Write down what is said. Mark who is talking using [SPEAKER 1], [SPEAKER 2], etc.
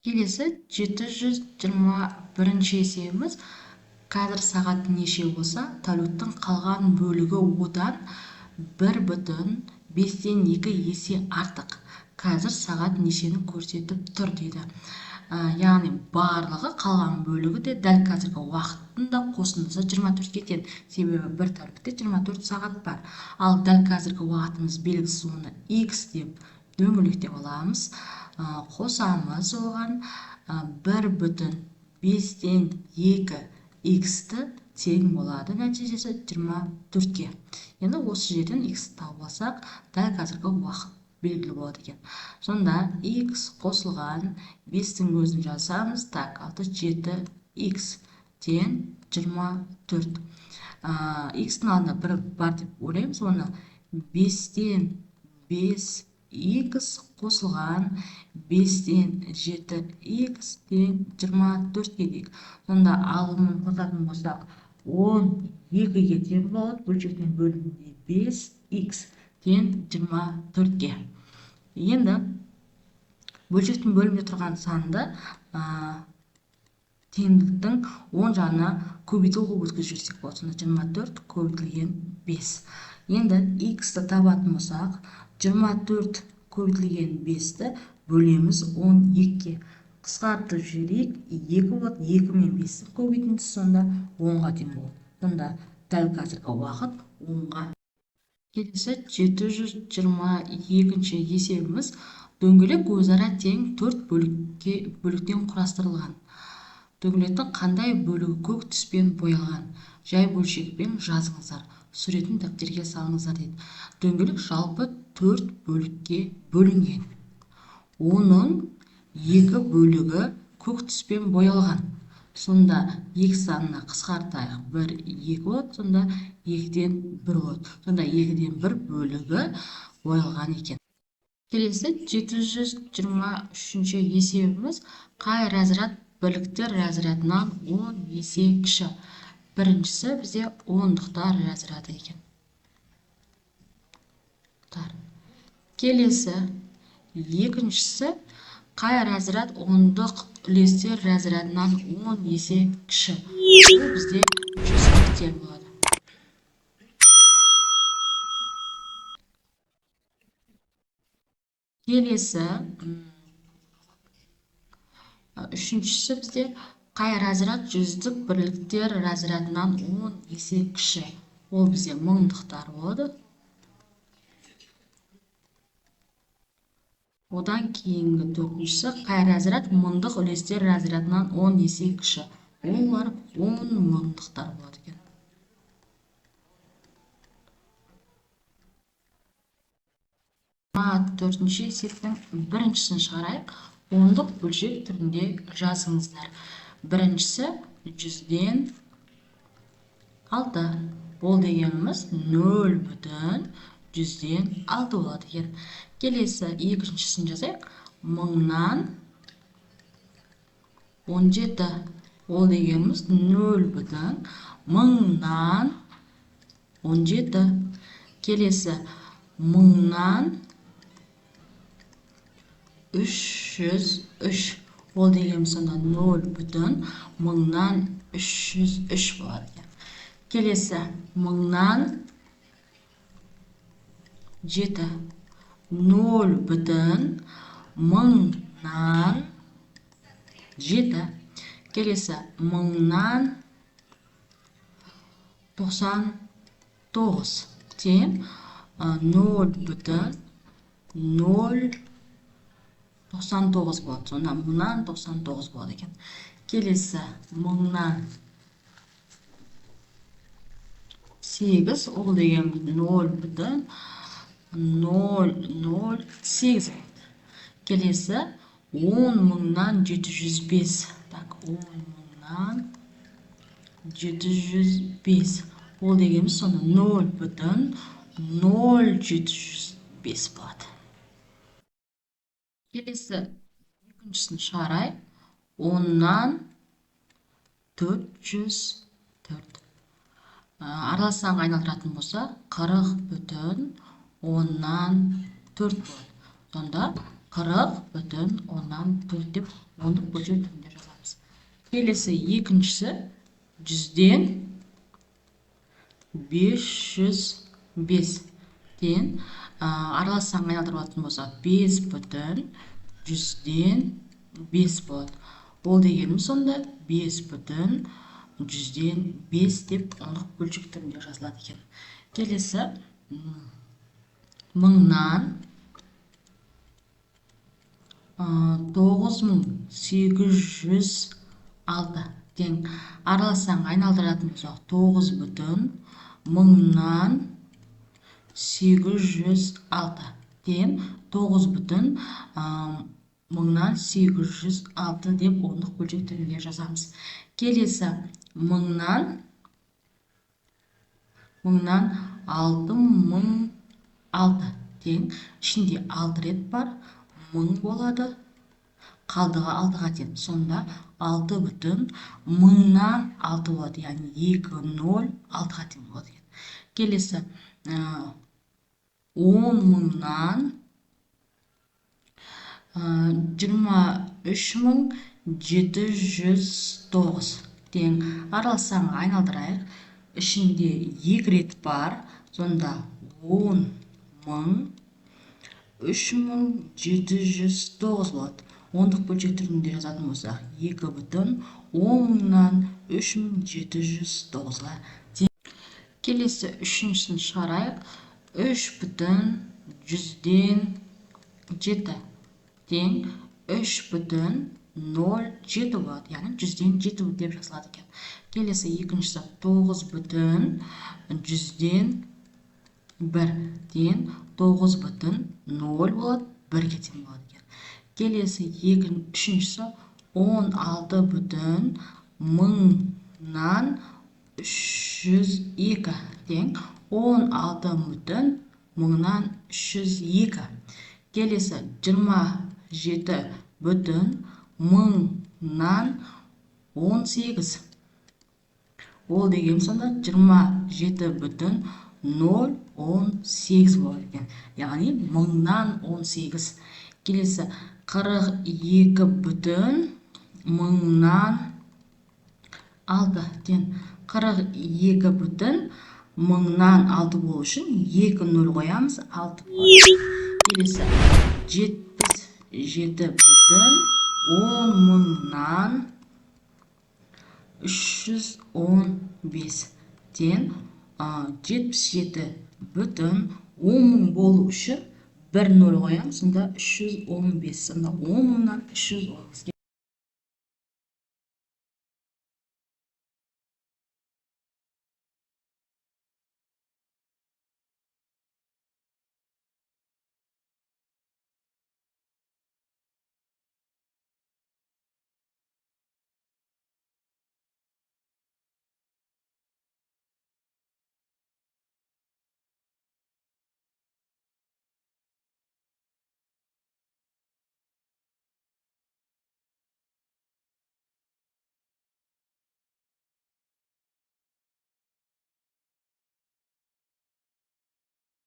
[SPEAKER 1] Келесі 721 есебіміз. Қазір сағат неше болса, тәуліктің қалған бөлігі одан 1,5-2 есе артық. Қазір сағат нешені көрсетіп тұр дейді. Яғни барлығы қалған бөлігі де дәл қазіргі уақытында қосындысы 24 кетеді. Себебі бір тәулікте 24 сағат бар. Ал дәл қазіргі уақытымыз белгісіз, оны x деп дөңгелектеп аламыз. Қосамыз оған 1,5-2 x-ті тең болады, нәтижесі 24-ке. Енді осы жерден x тауып алсақ, дәл қазіргі уақыт белгілі болады екен. Сонда x қосылған 5-тің өзін жазамыз. Так, 7x тең 24. X-тің алдында бір бар деп ойлаймыз. Оны 5-тен 5x қосылған 5-тен 7x тең 24-ке дейік. Сонда алымын қосатын болсақ, 12-ге тең болады. Бөлшектен бөлімінде 5x тең 24-ке. Енді бөлшектің бөлімде тұрған санды теңдіктің 10 жағына көбейтуге өткізіп жіберсек болады. Сонда 24 көбейтілген 5. Енді x-ті табатын болсақ, 24 көбейтілген 5-ті бөлеміз 12-ке. Қысқартып жіберейік, 2 болады. 2 мен 5-тің көбейтіндісі сонда 10-ға тең болады. Сонда дәл қазіргі уақыт 10-ға. Келесі 722 есебіміз. Дөңгелек өзара тең 4 бөліктен құрастырылған. Дөңгелектің қандай бөлігі көк түспен боялған? Жай бөлшекпен жазыңыздар. Суретін дәптерге салыңыздар дейді. Дөңгелек жалпы 4 бөлікке бөлінген. Оның 2 бөлігі көк түспен боялған. Сонда x санына қысқартайық. 1, 2 болады. Сонда 2-ден 1 болады. Сонда 2-ден 1 бөлігі боялған екен. Келесі 723 есебіміз. Қай разряд бірліктер разрядынан 10 есе кіші? Біріншісі бізде ондықтар разряды екен. Келесі екіншісі қай разряд ондық үлестер разрядынан 10 есе кіші? Бұл бізде жүздіктер болады. Келесі үшіншісі бізде қай разряд жүздік бірліктер разрядынан 10 есе кіші? Ол бізде мыңдықтар болады. Одан кейінгі төртіншісі қай разряд мыңдық үлестер разрядынан 10 есе кіші? Олар 10 мыңдықтар болады екен. Төртінші есептің біріншісін шығарайық. Ондық бөлшек түрінде жазыңыздар. Біріншісі 100-ден 6. Ол дегеніміз 0,100-ден 6 болады екен. Келесі екіншісін жазайық. 1000-нан 17. Ол дегеніміз 0,1000-нан 17. Келесі 1000-нан 303. Ол дегеніміз сонда 0,1000-нан 303 болады екен. Келесі 1000-нан 7. 0,1000-нан 7. Келесі 1000-нан 99 тең 0,099 болады. Сонда 1000-нан 99 болады екен. Келесі 1000-нан 8. Ол деген 0,008. Келесі 10.000-нан 705. Так, 10.000-нан 705. Ол дегеніміз соны 0,0705 болады. Келесі екіншісін шығарайық. 10-нан 404. Аралас санға айналдыратын болса 40,10-нан 4 болады. Сонда 40,4 деп ондық бөлшек түрінде жазамыз. Келесі екіншісі 100-ден 505 ден аралассаң айналдырып алатын болсақ 5,100-ден 5 болады. Ол дегеніміз сонда 5,100-ден 5 деп ондық бөлшек түрінде жазылады екен. Келесі 1000-нан 9806 тең аралассаң айналдыратын болсақ 9,1000-нан 806 тең 9,1000-нан 806 деп ондық бөлшек түрінде жазамыз. Келесі 1000-нан 6006 тең ішінде 6 рет бар 1000 болады. Қалдығы 6-ға тең. Сонда 6,1000-нан 6 болады. Яғни 2,0 6-ға тең болады. Келесі 10.000-нан 23.709 тең аралассаң айналдырайық. Ішінде 2 рет бар. Сонда 10.000 3.709 болады. Ондық бөлшек түрінде жазатын болсақ 2,10.000-нан 3.709-ға тең. Келесі үшіншісін шығарайық. 3,100-ден 7 тең 3,07 болады. Яғни 100-ден 7 деп жазылады екен. Келесі екіншісі 9,100-ден 1 тең 9,0 болады. 1-ге тең болады екен. Келесі үшіншісі 16,1000-нан 302 тең 16,1000-нан 302. Келесі 27,1000-нан 18. Ол деген сонда 27,018 болады екен. Яғни 1000-нан 18. Келесі 42,1000-нан 6 тең 42,1000-нан 6 болу үшін 2 0 қоямыз, 6 болады. Келесі 77,1000-нан 315 тең 77,1000 болу үшін 1 0 қоямыз, сонда 315. Сонда 10.000-нан 315-ге